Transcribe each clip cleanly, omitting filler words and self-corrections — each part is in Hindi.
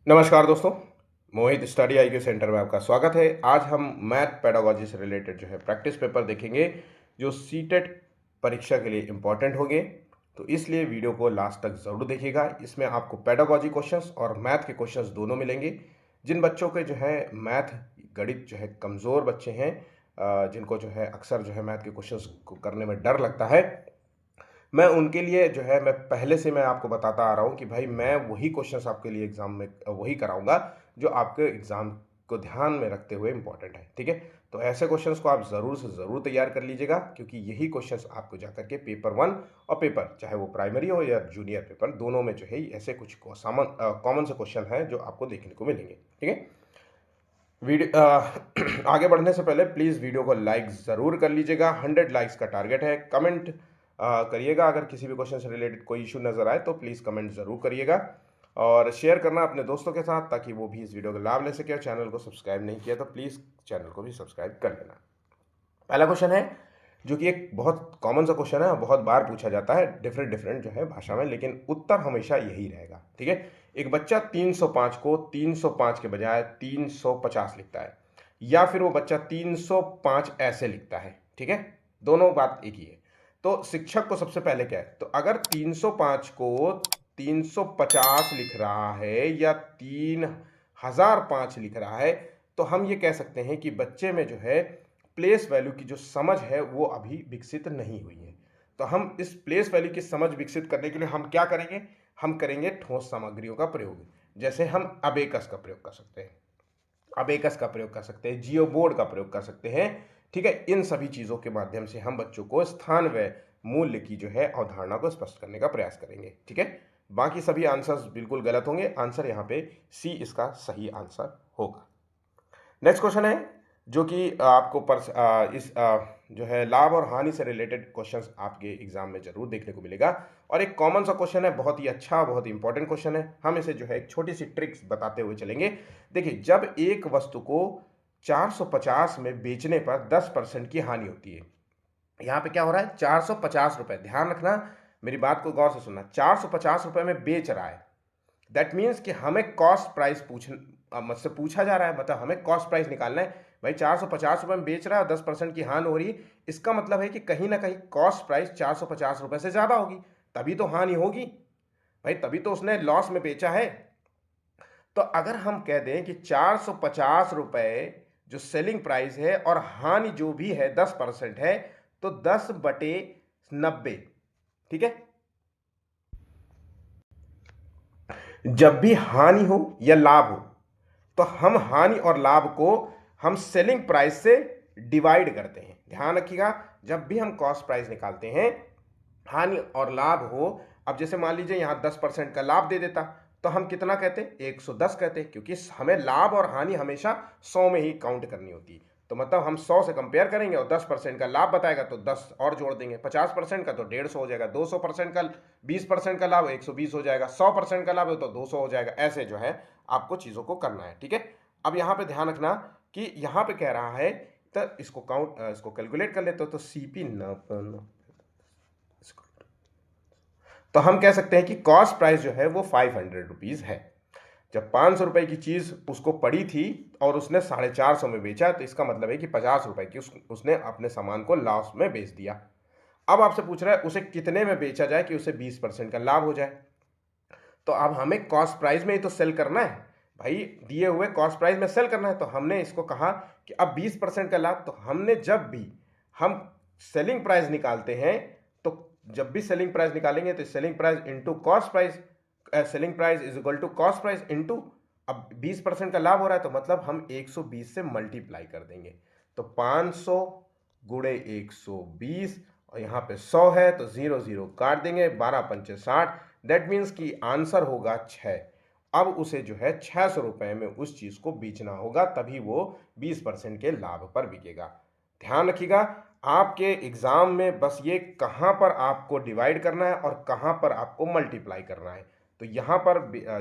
नमस्कार दोस्तों, मोहित स्टडी आईक्यू सेंटर में आपका स्वागत है। आज हम मैथ पेडागोजी से रिलेटेड जो है प्रैक्टिस पेपर देखेंगे जो सीटेट परीक्षा के लिए इम्पॉर्टेंट होंगे। तो इसलिए वीडियो को लास्ट तक ज़रूर देखिएगा। इसमें आपको पेडागोजी क्वेश्चंस और मैथ के क्वेश्चंस दोनों मिलेंगे। जिन बच्चों के जो है मैथ गणित जो है कमज़ोर बच्चे हैं, जिनको जो है अक्सर जो है मैथ के क्वेश्चंस को करने में डर लगता है, मैं उनके लिए जो है मैं पहले से मैं आपको बताता आ रहा हूँ कि भाई मैं वही क्वेश्चंस आपके लिए एग्जाम में वही कराऊंगा जो आपके एग्जाम को ध्यान में रखते हुए इंपॉर्टेंट है। ठीक है, तो ऐसे क्वेश्चंस को आप ज़रूर से ज़रूर तैयार कर लीजिएगा, क्योंकि यही क्वेश्चंस आपको जाकर के पेपर 1 और पेपर चाहे वो प्राइमरी हो या जूनियर पेपर, दोनों में जो है ऐसे कुछ कॉमन से क्वेश्चन हैं जो आपको देखने को मिलेंगे। ठीक है, वीडियो आगे बढ़ने से पहले प्लीज़ वीडियो को लाइक ज़रूर कर लीजिएगा। 100 लाइक्स का टारगेट है। कमेंट करिएगा, अगर किसी भी क्वेश्चन से रिलेटेड कोई इशू नज़र आए तो प्लीज़ कमेंट ज़रूर करिएगा और शेयर करना अपने दोस्तों के साथ ताकि वो भी इस वीडियो का लाभ ले सके। और चैनल को सब्सक्राइब नहीं किया तो प्लीज़ चैनल को भी सब्सक्राइब कर लेना। पहला क्वेश्चन है जो कि एक बहुत कॉमन सा क्वेश्चन है, बहुत बार पूछा जाता है डिफरेंट डिफरेंट जो है भाषा में, लेकिन उत्तर हमेशा यही रहेगा। ठीक है, एक बच्चा 305 को 305 के बजाय 350 लिखता है, या फिर वो बच्चा 305 ऐसे लिखता है। ठीक है, दोनों बात एक ही है। तो शिक्षक को सबसे पहले क्या है, तो अगर 305 को 350 लिख रहा है या 3005 लिख रहा है, तो हम ये कह सकते हैं कि बच्चे में जो है प्लेस वैल्यू की जो समझ है वो अभी विकसित नहीं हुई है। तो हम इस प्लेस वैल्यू की समझ विकसित करने के लिए हम क्या करेंगे, हम करेंगे ठोस सामग्रियों का प्रयोग। जैसे हम अबेकस का प्रयोग कर सकते हैं, जियो बोर्ड का प्रयोग कर सकते हैं। ठीक है, इन सभी चीज़ों के माध्यम से हम बच्चों को स्थान व मूल्य की जो है अवधारणा को स्पष्ट करने का प्रयास करेंगे। ठीक है, बाकी सभी आंसर्स बिल्कुल गलत होंगे। आंसर यहाँ पे सी इसका सही आंसर होगा। नेक्स्ट क्वेश्चन है जो कि आपको जो है लाभ और हानि से रिलेटेड क्वेश्चंस आपके एग्जाम में जरूर देखने को मिलेगा। और एक कॉमन सा क्वेश्चन है, बहुत ही अच्छा, बहुत ही इंपॉर्टेंट क्वेश्चन है। हम इसे जो है एक छोटी सी ट्रिक्स बताते हुए चलेंगे। देखिए, जब एक वस्तु को 450 में बेचने पर 10% की हानि होती है। यहाँ पे क्या हो रहा है, 450 रुपए, ध्यान रखना, मेरी बात को गौर से सुनना, 450 रुपए में बेच रहा है। दैट मीन्स कि हमें कॉस्ट प्राइस मुझसे पूछा जा रहा है, मतलब हमें कॉस्ट प्राइस निकालना है। भाई 450 रुपये में बेच रहा है और 10% की हानि हो रही है, इसका मतलब है कि कहीं ना कहीं कॉस्ट प्राइस 450 रुपये से ज़्यादा होगी, तभी तो हानि होगी भाई, तभी तो उसने लॉस में बेचा है। तो अगर हम कह दें कि 450 रुपये जो सेलिंग प्राइस है और हानि जो भी है 10% है, तो 10/90। ठीक है, जब भी हानि हो या लाभ हो तो हम हानि और लाभ को हम सेलिंग प्राइस से डिवाइड करते हैं। ध्यान रखिएगा, जब भी हम कॉस्ट प्राइस निकालते हैं, हानि और लाभ हो, अब जैसे मान लीजिए यहां 10% का लाभ दे देता तो हम कितना कहते, 110 कहते, क्योंकि हमें लाभ और हानि हमेशा 100 में ही काउंट करनी होती है। तो मतलब हम 100 से कंपेयर करेंगे और 10% का लाभ बताएगा तो 10 और जोड़ देंगे, 50% का तो 150 हो जाएगा, 200% का 20% का लाभ 120 हो जाएगा, 100% का लाभ हो तो 200 हो जाएगा। ऐसे जो है आपको चीज़ों को करना है। ठीक है, अब यहाँ पे ध्यान रखना कि यहाँ पे कह रहा है, तो इसको कैलकुलेट कर लेते हो तो सीपी न, तो हम कह सकते हैं कि कॉस्ट प्राइस जो है वो 500 रुपीज़ है। जब 500 रुपए की चीज़ उसको पड़ी थी और उसने 450 में बेचा, तो इसका मतलब है कि 50 रुपए की उसने अपने सामान को लॉस में बेच दिया। अब आपसे पूछ रहा है उसे कितने में बेचा जाए कि उसे 20% का लाभ हो जाए। तो अब हमें कॉस्ट प्राइस में ही तो सेल करना है भाई, दिए हुए कॉस्ट प्राइस में सेल करना है। तो हमने इसको कहा कि अब 20% का लाभ, तो हमने जब भी हम सेलिंग प्राइस निकालते हैं, तो जब भी सेलिंग प्राइस निकालेंगे तो selling price into cost price, selling price is equal to cost price into, अब 20% का लाभ हो रहा है तो मतलब हम 120 से मल्टीप्लाई कर देंगे। तो 500 गुणे 120 और यहाँ पे 100 है तो 0 0 काट देंगे, 12 पंचे 60। दैट मीन्स कि आंसर होगा 6। अब उसे जो है 600 रुपए में उस चीज को बेचना होगा, तभी वो 20% के लाभ पर बिकेगा। ध्यान रखिएगा, आपके एग्जाम में बस ये कहाँ पर आपको डिवाइड करना है और कहाँ पर आपको मल्टीप्लाई करना है। तो यहाँ पर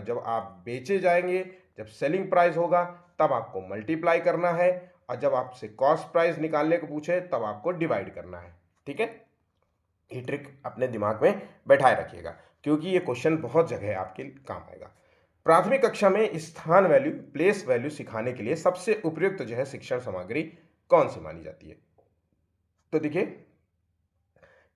जब आप बेचे जाएंगे, जब सेलिंग प्राइस होगा तब आपको मल्टीप्लाई करना है, और जब आपसे कॉस्ट प्राइस निकालने को पूछे तब आपको डिवाइड करना है। ठीक है, ये ट्रिक अपने दिमाग में बैठाए रखिएगा, क्योंकि ये क्वेश्चन बहुत जगह आपके काम आएगा। प्राथमिक कक्षा में स्थान वैल्यू, प्लेस वैल्यू सिखाने के लिए सबसे उपयुक्त जो है शिक्षण सामग्री कौन सी मानी जाती है? तो देखिए,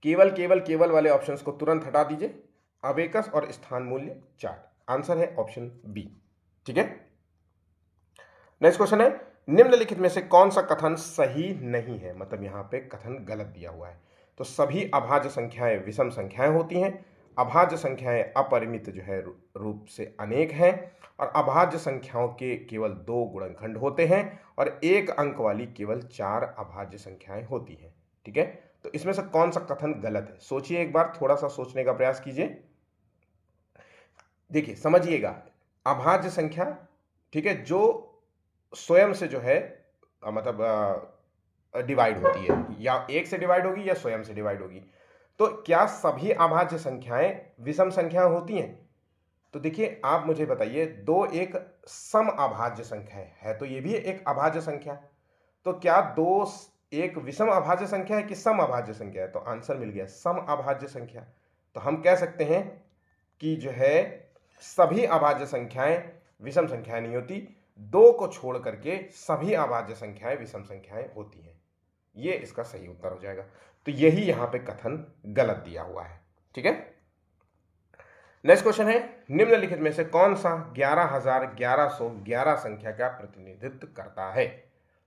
केवल केवल केवल वाले ऑप्शंस को तुरंत हटा दीजिए। अबेकस और स्थान मूल्य चार्ट, आंसर है ऑप्शन बी। ठीक है, नेक्स्ट क्वेश्चन है, निम्नलिखित में से कौन सा कथन सही नहीं है? मतलब यहां पे कथन गलत दिया हुआ है। तो सभी अभाज्य संख्याएं विषम संख्याएं होती हैं, अभाज्य संख्याएं अपरिमित जो है रूप से अनेक हैं, और अभाज्य संख्याओं के केवल 2 गुणनखंड होते हैं, और 1 अंक वाली केवल 4 अभाज्य संख्याएं होती हैं। ठीक है, तो इसमें से कौन सा कथन गलत है? सोचिए, एक बार थोड़ा सा सोचने का प्रयास कीजिए। देखिए, समझिएगा, अभाज्य संख्या, ठीक है, जो स्वयं से जो है मतलब डिवाइड होती है, या 1 से डिवाइड होगी या स्वयं से डिवाइड होगी। तो क्या सभी अभाज्य संख्याएं विषम संख्याएं होती हैं? तो देखिए, आप मुझे बताइए, 2 एक सम अभाज्य संख्या है, तो ये भी एक अभाज्य संख्या। तो क्या 2 एक विषम अभाज्य संख्या है कि सम अभाज्य संख्या है? तो आंसर मिल गया, सम अभाज्य संख्या। तो हम कह सकते हैं कि जो है सभी अभाज्य संख्याएं विषम संख्याएं नहीं होती, 2 को छोड़ करके सभी अभाज्य संख्याएं विषम संख्याएं होती हैं। ये इसका सही उत्तर हो जाएगा। तो यही यहां पे कथन गलत दिया हुआ है। ठीक है, नेक्स्ट क्वेश्चन है, निम्नलिखित में से कौन सा 11,1111 संख्या का प्रतिनिधित्व करता है?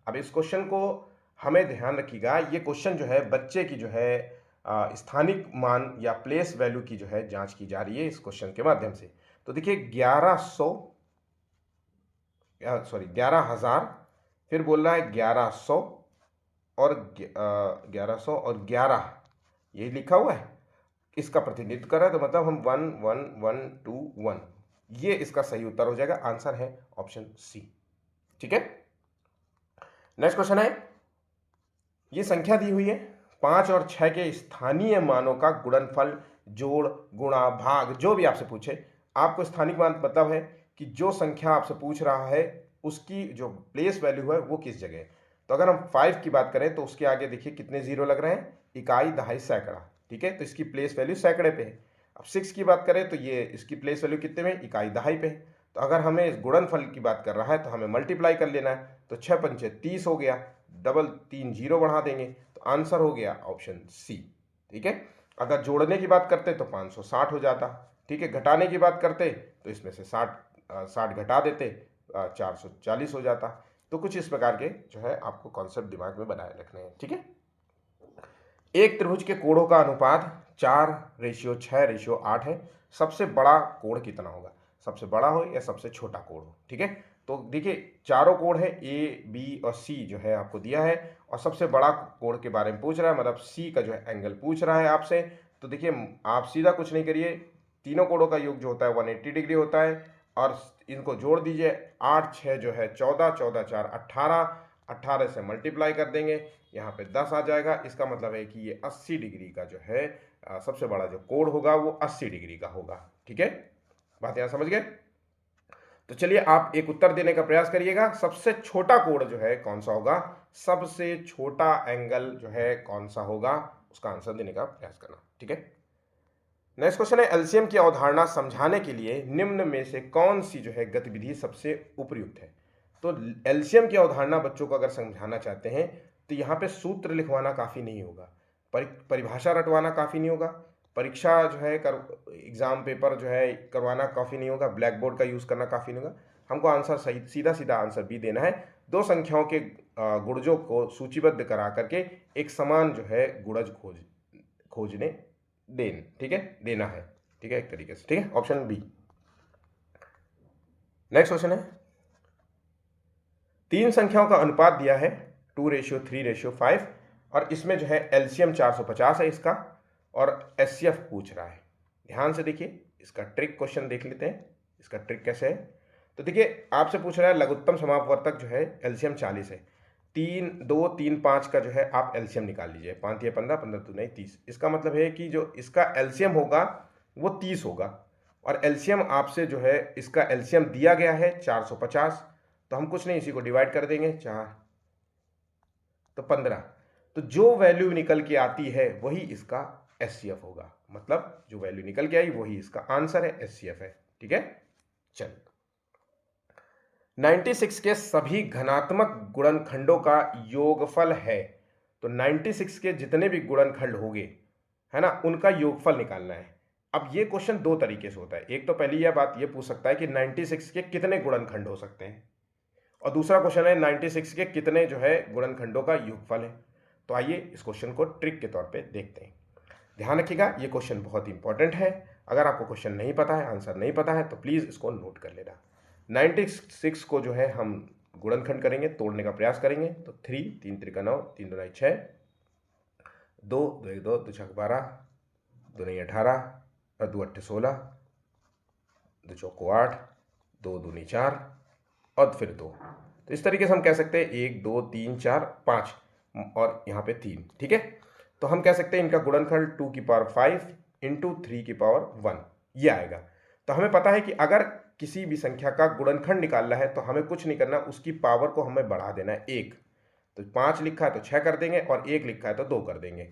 अब इस क्वेश्चन को हमें ध्यान रखिएगा, ये क्वेश्चन जो है बच्चे की जो है स्थानिक मान या प्लेस वैल्यू की जो है जांच की जा रही है इस क्वेश्चन के माध्यम से। तो देखिए, 11,000, फिर बोल रहा है 1100 और 1100 और 11, ये लिखा हुआ है, इसका प्रतिनिधित्व कर रहा है। तो मतलब हम 1 1 1 2 1, ये इसका सही उत्तर हो जाएगा। आंसर है ऑप्शन सी। ठीक है, नेक्स्ट क्वेश्चन है, ये संख्या दी हुई है, 5 और 6 के स्थानीय मानों का गुणनफल, जोड़, गुणा, भाग, जो भी आपसे पूछे, आपको स्थानिक मान मतलब है कि जो संख्या आपसे पूछ रहा है उसकी जो प्लेस वैल्यू है वो किस जगह है। तो अगर हम 5 की बात करें तो उसके आगे देखिए कितने जीरो लग रहे हैं, इकाई, दहाई, सैकड़ा। ठीक है, तो इसकी प्लेस वैल्यू सैकड़े पे है। अब 6 की बात करें तो ये इसकी प्लेस वैल्यू कितने में, इकाई, दहाई पे है। तो अगर हमें इस गुणनफल की बात कर रहा है तो हमें मल्टीप्लाई कर लेना है। तो 6 पंचे 30 हो गया, डबल 3 जीरो बढ़ा देंगे, तो आंसर हो गया ऑप्शन सी। ठीक है, अगर जोड़ने की बात करते तो 560 हो जाता। ठीक है, घटाने की बात करते तो इसमें से 60 घटा देते, 440 हो जाता। तो कुछ इस प्रकार के जो है आपको कॉन्सेप्ट दिमाग में बनाए रखने हैं। ठीक है, एक त्रिभुज के कोणों का अनुपात 4:6:8 है। सबसे बड़ा कोण कितना होगा? सबसे बड़ा हो या सबसे छोटा कोण हो? ठीक है, तो देखिए, चारों कोण है, ए, बी और सी जो है आपको दिया है, और सबसे बड़ा कोण के बारे में पूछ रहा है, मतलब सी का जो है एंगल पूछ रहा है आपसे। तो देखिए, आप सीधा कुछ नहीं करिए, तीनों कोणों का योग जो होता है 180 डिग्री होता है, और इनको जोड़ दीजिए। 8 6 जो है 14, 14 4 18, 18 से मल्टीप्लाई कर देंगे, यहाँ पे 10 आ जाएगा। इसका मतलब है कि ये 80 डिग्री का जो है सबसे बड़ा जो कोण होगा वो 80 डिग्री का होगा। ठीक है, बात यहाँ समझ गए? तो चलिए, आप एक उत्तर देने का प्रयास करिएगा, सबसे छोटा कोण जो है कौन सा होगा, सबसे छोटा एंगल जो है कौन सा होगा, उसका आंसर देने का प्रयास करना। ठीक है, नेक्स्ट क्वेश्चन है, एलसीएम की अवधारणा समझाने के लिए निम्न में से कौन सी जो है गतिविधि सबसे उपयुक्त है? तो एलसीएम की अवधारणा बच्चों को अगर समझाना चाहते हैं तो यहाँ पे सूत्र लिखवाना काफ़ी नहीं होगा, परिभाषा रटवाना काफ़ी नहीं होगा, परीक्षा जो है एग्जाम पेपर जो है करवाना काफ़ी नहीं होगा, ब्लैक बोर्ड का यूज़ करना काफ़ी नहीं होगा। हमको आंसर सही, सीधा सीधा आंसर बी देना है। 2 संख्याओं के गुणजों को सूचीबद्ध करा करके एक समान जो है गुणज खोजने ठीक है, देना है। ठीक है, एक तरीके से। ठीक है, ऑप्शन बी। नेक्स्ट क्वेश्चन है, 3 संख्याओं का अनुपात दिया है 2:3:5, और इसमें जो है एलसीएम 450 है इसका, और एचसीएफ पूछ रहा है। ध्यान से देखिए, इसका ट्रिक क्वेश्चन देख लेते हैं, इसका ट्रिक कैसे है। तो देखिए, आपसे पूछ रहा है लघुत्तम समापवर्तक जो है एलसीएम 40 है, 3 2 3 5 का जो है आप एलसीएम निकाल लीजिए, 5 या 15, 15 तो नहीं 30। इसका मतलब है कि जो इसका एलसीएम होगा वो 30 होगा, और एलसीएम आपसे जो है इसका एलसीएम दिया गया है 450। तो हम कुछ नहीं, इसी को डिवाइड कर देंगे, 4 तो 15। तो जो वैल्यू निकल के आती है वही इसका एचसीएफ होगा, मतलब जो वैल्यू निकल के आई वही इसका आंसर है, एचसीएफ है। ठीक है, चलिए। 96 के सभी घनात्मक गुणनखंडों का योगफल है। तो 96 के जितने भी गुणनखंड होंगे, है ना, उनका योगफल निकालना है। अब ये क्वेश्चन दो तरीके से होता है। एक तो पहली यह बात ये पूछ सकता है कि 96 के कितने गुणनखंड हो सकते हैं, और दूसरा क्वेश्चन है 96 के कितने जो है गुणनखंडों का योगफल है। तो आइए इस क्वेश्चन को ट्रिक के तौर पे देखते हैं। ध्यान रखिएगा, ये क्वेश्चन बहुत इंपॉर्टेंट है। अगर आपको क्वेश्चन नहीं पता है, आंसर नहीं पता है, तो प्लीज़ इसको नोट कर लेना। 96 को जो है हम गुणनखंड करेंगे, तोड़ने का प्रयास करेंगे। तो 3 3 त्रिका 9, 3 दूना 6, 2 2 1 2 2 छक 12, 2 नहीं 18, और 2 8 16, 2 चौको 8, 2 दूनी 4, और फिर 2। तो इस तरीके से हम कह सकते हैं 1 2 3 4 5 और यहाँ पे 3। ठीक है, तो हम कह सकते हैं इनका गुणनखंड 2 की पावर 5 इंटू 3 की पावर 1 ये आएगा। तो हमें पता है कि अगर किसी भी संख्या का गुणनखंड निकालना है तो हमें कुछ नहीं करना, उसकी पावर को हमें बढ़ा देना है 1। तो 5 लिखा है तो 6 कर देंगे, और 1 लिखा है तो 2 कर देंगे,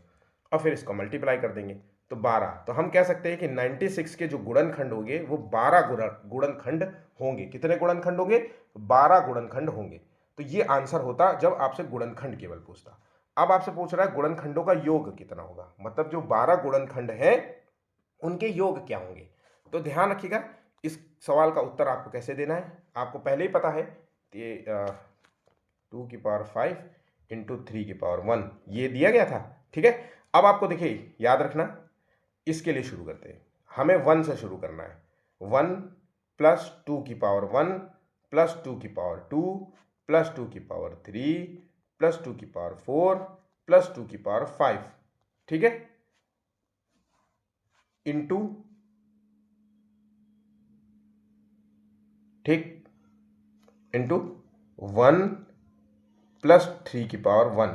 और फिर इसको मल्टीप्लाई कर देंगे तो 12। तो हम कह सकते हैं कि 96 के जो गुणनखंड होंगे वो 12 गुणनखंड होंगे। कितने गुणनखंड होंगे? 12 गुणनखंड होंगे। तो ये आंसर होता जब आपसे गुणनखंड केवल पूछता। अब आपसे पूछ रहा है गुणनखंडों का योग कितना होगा, मतलब जो 12 गुणनखंड हैं उनके योग क्या होंगे। तो ध्यान रखिएगा, इस सवाल का उत्तर आपको कैसे देना है आपको पहले ही पता है। ये 2 की पावर 5 इंटू 3 की पावर 1 ये दिया गया था। ठीक है, अब आपको देखिए याद रखना, इसके लिए शुरू करते हैं। हमें 1 से शुरू करना है। 1 प्लस 2 की पावर 1 प्लस 2 की पावर 2 प्लस 2 की पावर 3 प्लस 2 की पावर 4 प्लस 2 की पावर 5। ठीक है, इंटू, ठीक, इंटू 1 प्लस 3 की पावर 1,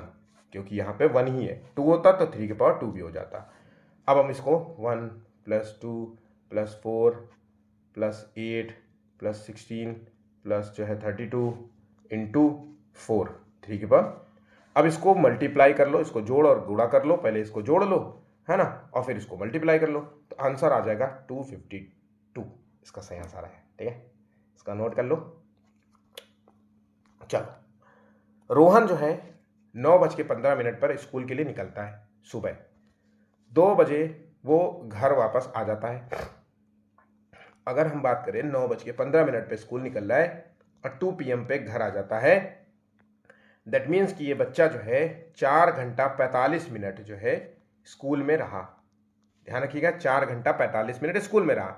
क्योंकि यहाँ पे 1 ही है। 2 होता तो 3 की पावर 2 भी हो जाता। अब हम इसको 1 plus 2 plus 4 plus 8 plus 16 plus जो है 32 इंटू 4 3 की पावर। अब इसको मल्टीप्लाई कर लो, इसको जोड़ और गुणा कर लो। पहले इसको जोड़ लो, है ना, और फिर इसको मल्टीप्लाई कर लो, तो आंसर आ जाएगा 252। इसका सही आंसर है। ठीक है, इसका नोट कर लो। चलो, रोहन जो है 9:15 पर स्कूल के लिए निकलता है। सुबह 2 बजे वो घर वापस आ जाता है। अगर हम बात करें 9:15 पे स्कूल निकल रहा है और 2 PM पे घर आ जाता है, दैट मीन्स कि ये बच्चा जो है 4 घंटा 45 मिनट जो है स्कूल में रहा। ध्यान रखिएगा, 4 घंटा 45 मिनट स्कूल में रहा।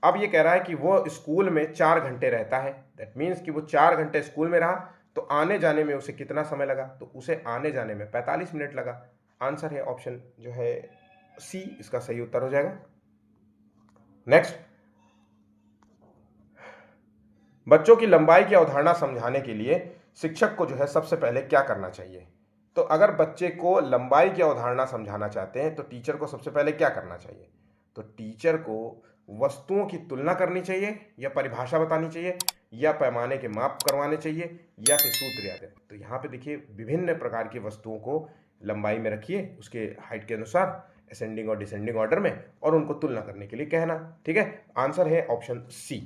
अब ये कह रहा है कि वो स्कूल में 4 घंटे रहता है, दैट मीन्स कि वो 4 घंटे स्कूल में रहा, तो आने जाने में उसे कितना समय लगा? तो उसे आने जाने में 45 मिनट लगा। आंसर है ऑप्शन जो है सी, इसका सही उत्तर हो जाएगा। नेक्स्ट, बच्चों की लंबाई की अवधारणा समझाने के लिए शिक्षक को जो है सबसे पहले क्या करना चाहिए? तो अगर बच्चे को लंबाई की अवधारणा समझाना चाहते हैं तो टीचर को सबसे पहले क्या करना चाहिए? तो टीचर को वस्तुओं की तुलना करनी चाहिए, या परिभाषा बतानी चाहिए, या पैमाने के माप करवाने चाहिए, या फिर सूत्र याद है। तो यहाँ पे देखिए विभिन्न प्रकार की वस्तुओं को लंबाई में रखिए, उसके हाइट के अनुसार असेंडिंग और डिसेंडिंग ऑर्डर में, और उनको तुलना करने के लिए कहना। ठीक है, आंसर है ऑप्शन सी।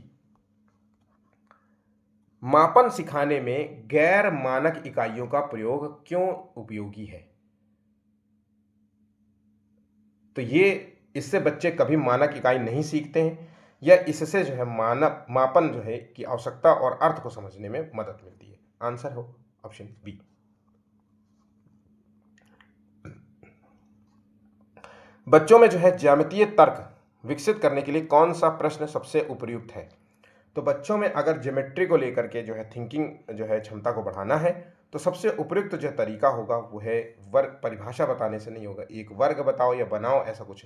मापन सिखाने में गैर मानक इकाइयों का प्रयोग क्यों उपयोगी है? तो ये इससे बच्चे कभी मानक इकाई नहीं सीखते हैं, या इससे जो है मानक मापन जो है की आवश्यकता और अर्थ को समझने में मदद मिलती है। आंसर हो ऑप्शन बी। बच्चों में जो है ज्यामितीय तर्क विकसित करने के लिए कौन सा प्रश्न सबसे उपयुक्त है? तो बच्चों में अगर ज्योमेट्री को लेकर के जो है थिंकिंग जो है क्षमता को बढ़ाना है, तो सबसे उपयुक्त जो तरीका होगा वो है वर्ग। परिभाषा बताने से नहीं होगा, एक वर्ग बताओ या बनाओ, ऐसा कुछ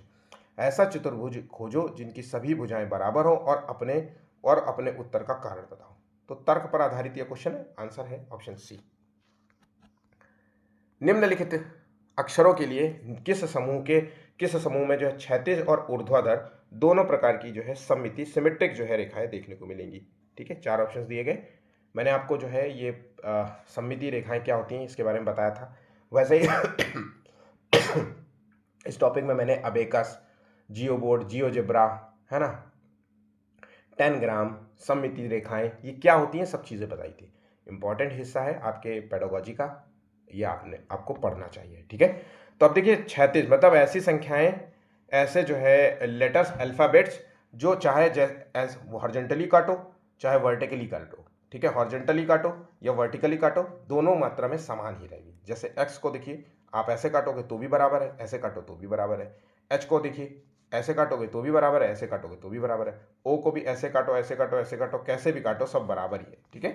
ऐसा चतुर्भुज खोजो जिनकी सभी भुजाएं बराबर हो, और अपने उत्तर का कारण बताओ। तो तर्क पर आधारित यह क्वेश्चन है। आंसर है ऑप्शन सी। निम्नलिखित अक्षरों के लिए किस समूह में जो है क्षैतिज और ऊर्ध्वाधर दोनों प्रकार की जो है सममिति सिमेट्रिक जो है रेखाएं देखने को मिलेंगी? ठीक है, 4 ऑप्शंस दिए गए। मैंने आपको जो है ये सममिति रेखाएं क्या होती हैं इसके बारे में बताया था। वैसे ही इस टॉपिक में मैंने अबेकस, जियोबोर्ड, जियोजेब्रा, है ना, 10 ग्राम, सममिति रेखाएं, ये क्या होती हैं, सब चीज़ें बताई थी। इंपॉर्टेंट हिस्सा है आपके पेडागोजी का, या आपको पढ़ना चाहिए, ठीक है। तो अब देखिए 36 मतलब ऐसी संख्याएं, ऐसे जो है लेटर्स, अल्फ़ाबेट्स, जो चाहे हॉरिजॉन्टली काटो चाहे वर्टिकली काटो, ठीक है। हॉरिजॉन्टली काटो या वर्टिकली काटो, दोनों मात्रा में समान ही रहेगी। जैसे एक्स को देखिए, आप ऐसे काटोगे तो भी बराबर है, ऐसे काटो तो भी बराबर है। एच को देखिए, ऐसे काटोगे तो भी बराबर है, ऐसे काटोगे तो भी बराबर है। ओ को भी ऐसे काटो, ऐसे काटो, ऐसे काटो, कैसे भी काटो, सब बराबर ही है, ठीक है।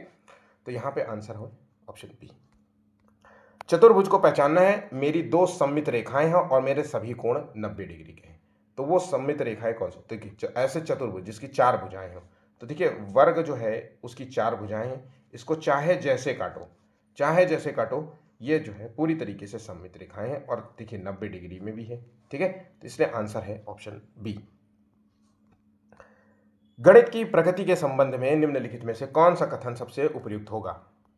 तो यहाँ पे आंसर हो ऑप्शन बी। चतुर्भुज को पहचानना है, मेरी दो सममित रेखाएं हैं और मेरे सभी कोण 90 डिग्री के हैं। तो वो सममित रेखाएं कौन सी, देखिए ऐसे चतुर्भुज जिसकी 4 भुजाएं हों, तो देखिए वर्ग जो है उसकी 4 भुजाएं हैं, इसको चाहे जैसे काटो, चाहे जैसे काटो, ये जो है पूरी तरीके से सममित रेखाएं हैं और देखिए 90 डिग्री में भी है, ठीक है। तो इसलिए आंसर है ऑप्शन बी। गणित की प्रगति के संबंध में निम्नलिखित में से कौन सा कथन सबसे उपयुक्त होगा।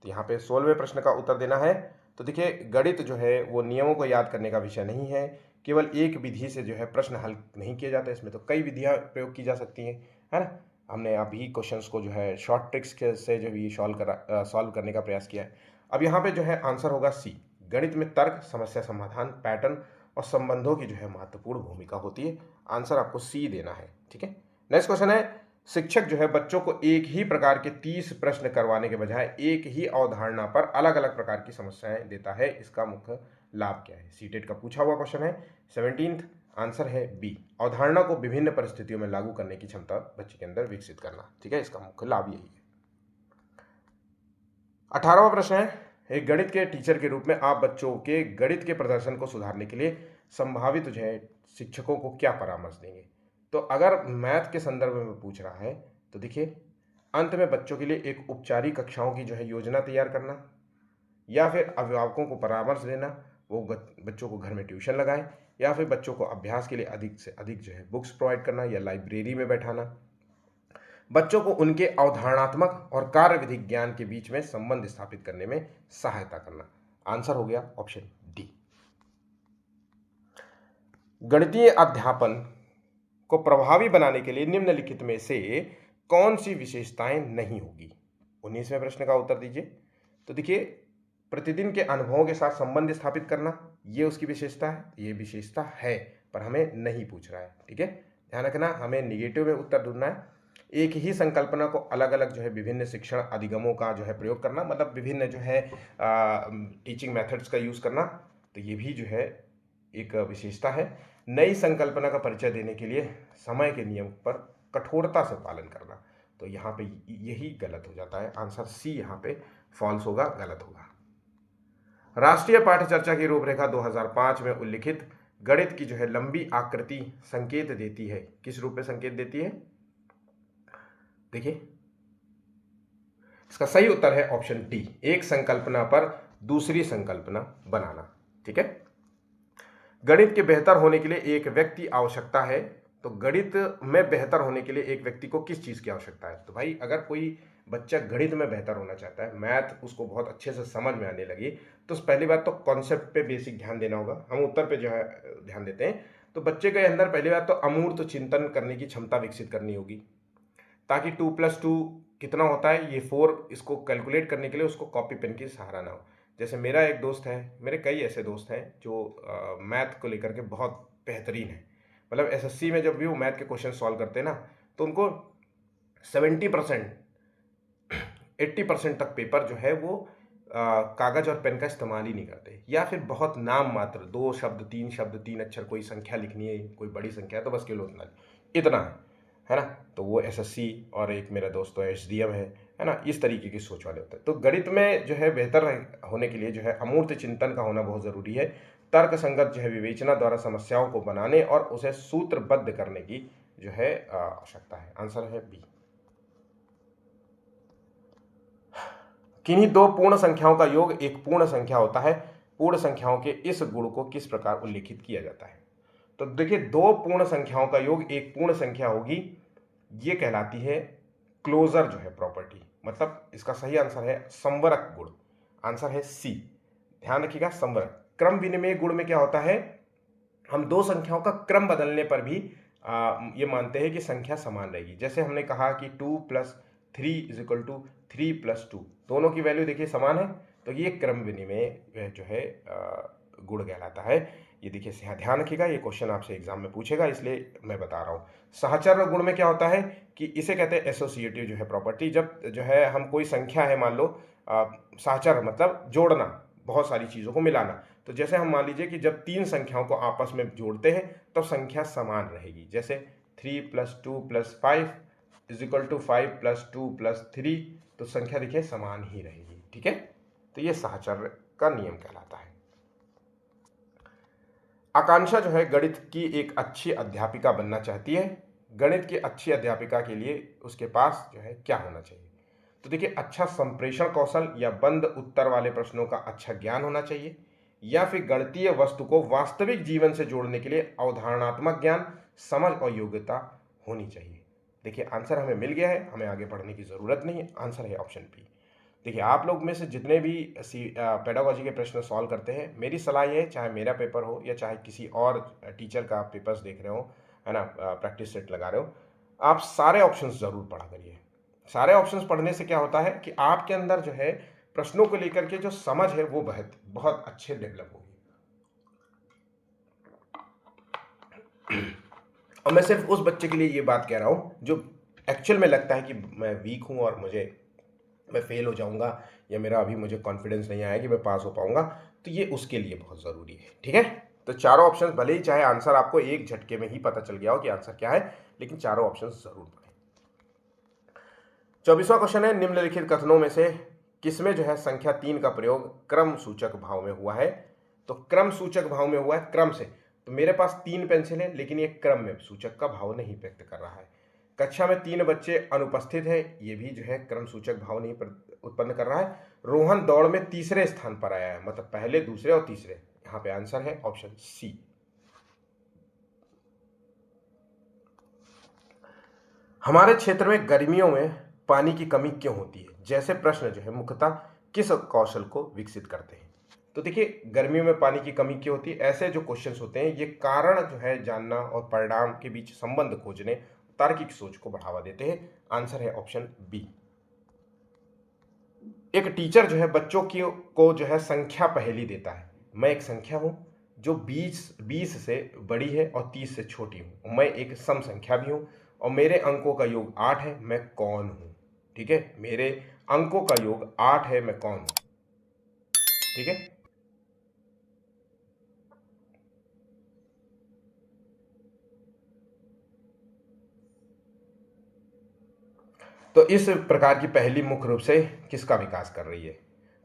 तो यहाँ पे 16वें प्रश्न का उत्तर देना है। तो देखिए गणित जो है वो नियमों को याद करने का विषय नहीं है, केवल एक विधि से जो है प्रश्न हल नहीं किए जाते, इसमें तो कई विधियां प्रयोग की जा सकती हैं, है ना। हमने अभी क्वेश्चंस को जो है शॉर्ट ट्रिक्स से जो भी सॉल्व करने का प्रयास किया है। अब यहाँ पे जो है आंसर होगा सी। गणित में तर्क, समस्या समाधान, पैटर्न और संबंधों की जो है महत्वपूर्ण भूमिका होती है। आंसर आपको सी देना है, ठीक है। नेक्स्ट क्वेश्चन है, शिक्षक जो है बच्चों को एक ही प्रकार के 30 प्रश्न करवाने के बजाय एक ही अवधारणा पर अलग अलग प्रकार की समस्याएं देता है, इसका मुख्य लाभ क्या है। सीटेट का पूछा हुआ क्वेश्चन है, 17th। आंसर है बी, अवधारणा को विभिन्न परिस्थितियों में लागू करने की क्षमता बच्चे के अंदर विकसित करना, ठीक है। इसका मुख्य लाभ यही है। 18वां प्रश्न है, एक गणित के टीचर के रूप में आप बच्चों के गणित के प्रदर्शन को सुधारने के लिए संभावित जो है शिक्षकों को क्या परामर्श देंगे। तो अगर मैथ के संदर्भ में पूछ रहा है तो देखिए अंत में बच्चों के लिए एक उपचारिक कक्षाओं की जो है योजना तैयार करना, या फिर अभिभावकों को परामर्श देना, वो बच्चों को घर में ट्यूशन लगाएं, या फिर बच्चों को अभ्यास के लिए अधिक से अधिक जो है बुक्स प्रोवाइड करना या लाइब्रेरी में बैठाना, बच्चों को उनके अवधारणात्मक और कार्य विधिक ज्ञान के बीच में संबंध स्थापित करने में सहायता करना। आंसर हो गया ऑप्शन डी। गणितीय अध्यापन को प्रभावी बनाने के लिए निम्नलिखित में से कौन सी विशेषताएं नहीं होगी। 19वें प्रश्न का उत्तर दीजिए। तो देखिए प्रतिदिन के अनुभवों के साथ संबंध स्थापित करना, ये उसकी विशेषता है, ये विशेषता है, पर हमें नहीं पूछ रहा है, ठीक है। ध्यान रखना, हमें निगेटिव में उत्तर ढूंढना है। एक ही संकल्पना को अलग अलग जो है विभिन्न शिक्षण अधिगमों का जो है प्रयोग करना, मतलब विभिन्न जो है टीचिंग मेथड्स का यूज़ करना, तो ये भी जो है एक विशेषता है। नई संकल्पना का परिचय देने के लिए समय के नियम पर कठोरता से पालन करना, तो यहाँ पे यही गलत हो जाता है। आंसर सी यहाँ पे फॉल्स होगा, गलत होगा। राष्ट्रीय पाठ्यचर्चा की रूपरेखा 2005 में उल्लिखित गणित की जो है लंबी आकृति संकेत देती है, किस रूप में संकेत देती है। देखिए इसका सही उत्तर है ऑप्शन डी, एक संकल्पना पर दूसरी संकल्पना बनाना, ठीक है। गणित के बेहतर होने के लिए एक व्यक्ति आवश्यकता है, तो गणित में बेहतर होने के लिए एक व्यक्ति को किस चीज़ की आवश्यकता है। तो भाई अगर कोई बच्चा गणित में बेहतर होना चाहता है, मैथ उसको बहुत अच्छे से समझ में आने लगी, तो पहली बात तो कॉन्सेप्ट पे बेसिक ध्यान देना होगा। हम उत्तर पे जो है ध्यान देते हैं। तो बच्चे के अंदर पहली बात तो अमूर्त चिंतन करने की क्षमता विकसित करनी होगी, ताकि 2+2 कितना होता है ये 4, इसको कैलकुलेट करने के लिए उसको कॉपी पेन की सहारा ना हो। जैसे मेरा एक दोस्त है, मेरे कई ऐसे दोस्त हैं जो मैथ को लेकर के बहुत बेहतरीन है, मतलब एसएससी में जब भी वो मैथ के क्वेश्चन सॉल्व करते हैं ना, तो उनको 70% 80% तक पेपर जो है वो कागज और पेन का इस्तेमाल ही नहीं करते, या फिर बहुत नाम मात्र 2 शब्द 3 शब्द 3 अक्षर, कोई संख्या लिखनी है, कोई बड़ी संख्या है तो बस केवल इतना है ना। तो वो एसएससी, और एक मेरा दोस्त तो एसडीएम है ना, इस तरीके की सोच वाले होते हैं। तो गणित में जो है बेहतर होने के लिए जो है अमूर्त चिंतन का होना बहुत ज़रूरी है। तर्क संगत जो है विवेचना द्वारा समस्याओं को बनाने और उसे सूत्रबद्ध करने की जो है आवश्यकता है। आंसर है बी। किन्हीं दो पूर्ण संख्याओं का योग एक पूर्ण संख्या होता है, पूर्ण संख्याओं के इस गुण को किस प्रकार उल्लिखित किया जाता है। तो देखिए दो पूर्ण संख्याओं का योग एक पूर्ण संख्या होगी, ये कहलाती है क्लोजर जो है प्रॉपर्टी, मतलब इसका सही आंसर है संवरक गुण। आंसर है सी। ध्यान रखिएगा, संवरक। क्रम विनिमय गुण में क्या होता है, हम दो संख्याओं का क्रम बदलने पर भी ये मानते हैं कि संख्या समान रहेगी। जैसे हमने कहा कि 2 + 3 = 3 + 2, दोनों की वैल्यू देखिए समान है, तो ये क्रम विनिमय जो है गुण कहलाता है। ये देखिए यहाँ ध्यान रखिएगा, ये क्वेश्चन आपसे एग्जाम में पूछेगा, इसलिए मैं बता रहा हूँ। सहचर गुण में क्या होता है कि इसे कहते हैं एसोसिएटिव जो है प्रॉपर्टी। जब जो है हम कोई संख्या है, मान लो सहचर मतलब जोड़ना, बहुत सारी चीज़ों को मिलाना। तो जैसे हम मान लीजिए कि जब 3 संख्याओं को आपस में जोड़ते हैं तो संख्या समान रहेगी। जैसे 3 + 2 + 5 = 5 + 2 + 3, तो संख्या देखिए समान ही रहेगी। ठीक है, तो ये सहचर का नियम कहलाता है। आकांक्षा जो है गणित की एक अच्छी अध्यापिका बनना चाहती है। गणित की अच्छी अध्यापिका के लिए उसके पास जो है क्या होना चाहिए? तो देखिए, अच्छा संप्रेषण कौशल या बंद उत्तर वाले प्रश्नों का अच्छा ज्ञान होना चाहिए, या फिर गणितीय वस्तु को वास्तविक जीवन से जोड़ने के लिए अवधारणात्मक ज्ञान, समझ और योग्यता होनी चाहिए। देखिए, आंसर हमें मिल गया है, हमें आगे पढ़ने की जरूरत नहीं है। आंसर है ऑप्शन बी। देखिए, आप लोग में से जितने भी पेडागोजी के प्रश्न सॉल्व करते हैं, मेरी सलाह ये है, चाहे मेरा पेपर हो या चाहे किसी और टीचर का आप पेपर्स देख रहे हो, है ना, प्रैक्टिस सेट लगा रहे हो, आप सारे ऑप्शंस ज़रूर पढ़ा करिए। सारे ऑप्शंस पढ़ने से क्या होता है कि आपके अंदर जो है प्रश्नों को लेकर के जो समझ है वो बहुत बहुत अच्छे डेवलप होगी। और मैं सिर्फ उस बच्चे के लिए ये बात कह रहा हूँ जो एक्चुअल में लगता है कि मैं वीक हूँ और मैं फेल हो जाऊंगा, या मेरा अभी मुझे कॉन्फिडेंस नहीं आया कि मैं पास हो पाऊंगा, तो ये उसके लिए बहुत ज़रूरी है। ठीक है, तो चारों ऑप्शंस, भले ही चाहे आंसर आपको एक झटके में ही पता चल गया हो कि आंसर क्या है, लेकिन चारों ऑप्शंस जरूर पढ़ें। 24वां क्वेश्चन है, निम्नलिखित कथनों में से किसमें जो है संख्या 3 का प्रयोग क्रम सूचक भाव में हुआ है? तो क्रम सूचक भाव में हुआ है, क्रम से। तो मेरे पास 3 पेंसिल है, लेकिन ये क्रम में सूचक का भाव नहीं व्यक्त कर रहा है। कक्षा में 3 बच्चे अनुपस्थित है, ये भी जो है क्रम सूचक भाव नहीं उत्पन्न कर रहा है। रोहन दौड़ में तीसरे स्थान पर आया है, मतलब पहले, दूसरे और तीसरे। यहाँ पे आंसर है ऑप्शन सी। हमारे क्षेत्र में गर्मियों में पानी की कमी क्यों होती है? जैसे प्रश्न जो है मुख्यतः किस कौशल को विकसित करते हैं? तो देखिए, गर्मियों में पानी की कमी क्यों होती है, ऐसे जो क्वेश्चंस होते हैं, ये कारण जो है जानना और परिणाम के बीच संबंध खोजने, तार्किक सोच को बढ़ावा देते हैं। आंसर है ऑप्शन बी। एक टीचर जो है बच्चों की को जो है संख्या पहेली देता है। मैं एक संख्या हूं जो 20 से बड़ी है और 30 से छोटी हूं। मैं एक सम संख्या भी हूं और मेरे अंकों का योग 8 है। मैं कौन हूं? ठीक है, मेरे अंकों का योग 8 है, मैं कौन हूं? ठीक है, तो इस प्रकार की पहेली मुख्य रूप से किसका विकास कर रही है?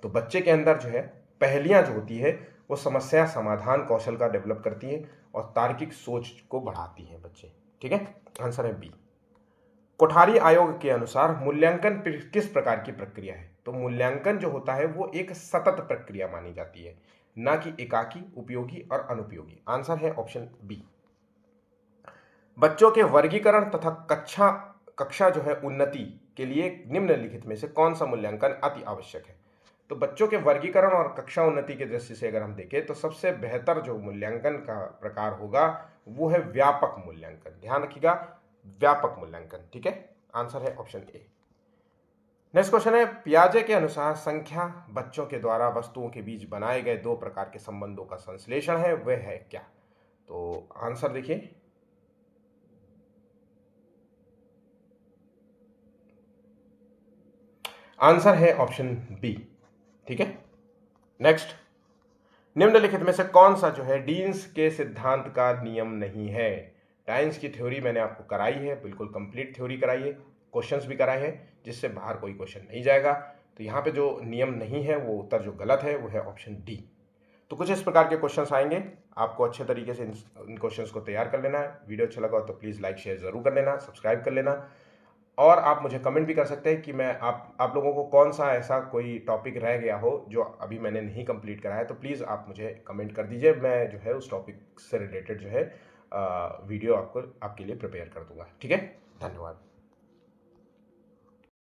तो बच्चे के अंदर जो है पहेलियां जो होती है वो समस्या समाधान कौशल का डेवलप करती है और तार्किक सोच को बढ़ाती है बच्चे। ठीक है, आंसर है बी। कोठारी आयोग के अनुसार मूल्यांकन किस प्रकार की प्रक्रिया है? तो मूल्यांकन जो होता है वो एक सतत प्रक्रिया मानी जाती है, ना कि एकाकी, उपयोगी और अनुपयोगी। आंसर है ऑप्शन बी। बच्चों के वर्गीकरण तथा कक्षा जो है उन्नति के लिए निम्नलिखित में से कौन सा मूल्यांकन अति आवश्यक है? तो बच्चों के वर्गीकरण और कक्षा उन्नति की दृष्टि से अगर हम देखें तो सबसे बेहतर जो मूल्यांकन का प्रकार होगा वो है व्यापक मूल्यांकन। ध्यान रखिएगा, व्यापक मूल्यांकन। ठीक है, आंसर है ऑप्शन ए। नेक्स्ट क्वेश्चन है, पियाजे के अनुसार संख्या बच्चों के द्वारा वस्तुओं के बीच बनाए गए 2 प्रकार के संबंधों का संश्लेषण है, वह है क्या? तो आंसर देखिए, आंसर है ऑप्शन बी। ठीक है, नेक्स्ट, निम्नलिखित में से कौन सा जो है डीन्स के सिद्धांत का नियम नहीं है? डाइंस की थ्योरी मैंने आपको कराई है, बिल्कुल कंप्लीट थ्योरी कराई है, क्वेश्चंस भी कराए हैं, जिससे बाहर कोई क्वेश्चन नहीं जाएगा। तो यहाँ पे जो नियम नहीं है, वो उत्तर जो गलत है वो है ऑप्शन डी। तो कुछ इस प्रकार के क्वेश्चंस आएंगे, आपको अच्छे तरीके से इन क्वेश्चंस को तैयार कर लेना है। वीडियो अच्छा लगा तो प्लीज़ लाइक शेयर जरूर कर लेना, सब्सक्राइब कर लेना, और आप मुझे कमेंट भी कर सकते हैं कि मैं आप लोगों को कौन सा ऐसा कोई टॉपिक रह गया हो जो अभी मैंने नहीं कंप्लीट करा है, तो प्लीज़ आप मुझे कमेंट कर दीजिए। मैं जो है उस टॉपिक से रिलेटेड जो है वीडियो आपके लिए प्रिपेयर कर दूंगा। ठीक है, धन्यवाद।